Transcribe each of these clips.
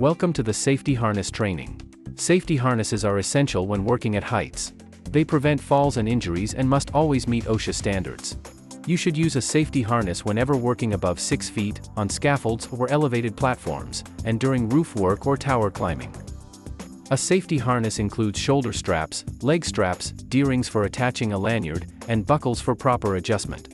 Welcome to the safety harness training. Safety harnesses are essential when working at heights. They prevent falls and injuries and must always meet OSHA standards. You should use a safety harness whenever working above 6 feet, on scaffolds or elevated platforms, and during roof work or tower climbing. A safety harness includes shoulder straps, leg straps, D-rings for attaching a lanyard, and buckles for proper adjustment.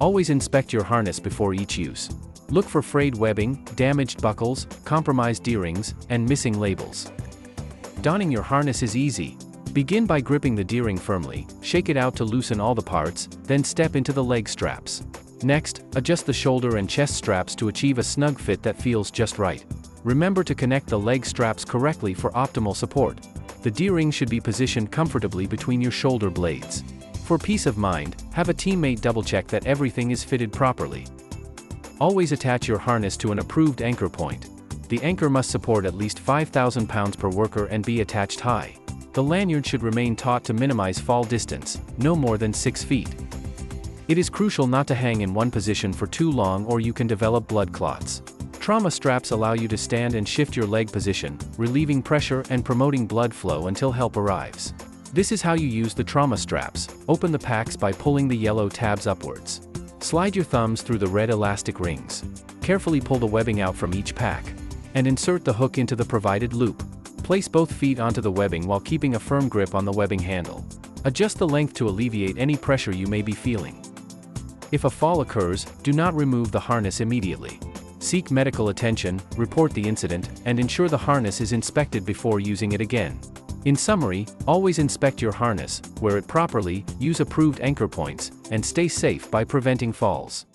Always inspect your harness before each use. Look for frayed webbing, damaged buckles, compromised D-rings, and missing labels. Donning your harness is easy. Begin by gripping the D-ring firmly, shake it out to loosen all the parts, then step into the leg straps. Next, adjust the shoulder and chest straps to achieve a snug fit that feels just right. Remember to connect the leg straps correctly for optimal support. The D-ring should be positioned comfortably between your shoulder blades. For peace of mind, have a teammate double-check that everything is fitted properly. Always attach your harness to an approved anchor point. The anchor must support at least 5,000 pounds per worker and be attached high. The lanyard should remain taut to minimize fall distance, no more than 6 feet. It is crucial not to hang in one position for too long or you can develop blood clots. Trauma straps allow you to stand and shift your leg position, relieving pressure and promoting blood flow until help arrives. This is how you use the trauma straps. Open the packs by pulling the yellow tabs upwards. Slide your thumbs through the red elastic rings. Carefully pull the webbing out from each pack. And insert the hook into the provided loop. Place both feet onto the webbing while keeping a firm grip on the webbing handle. Adjust the length to alleviate any pressure you may be feeling. If a fall occurs, do not remove the harness immediately. Seek medical attention, report the incident, and ensure the harness is inspected before using it again. In summary, always inspect your harness, wear it properly, use approved anchor points, and stay safe by preventing falls.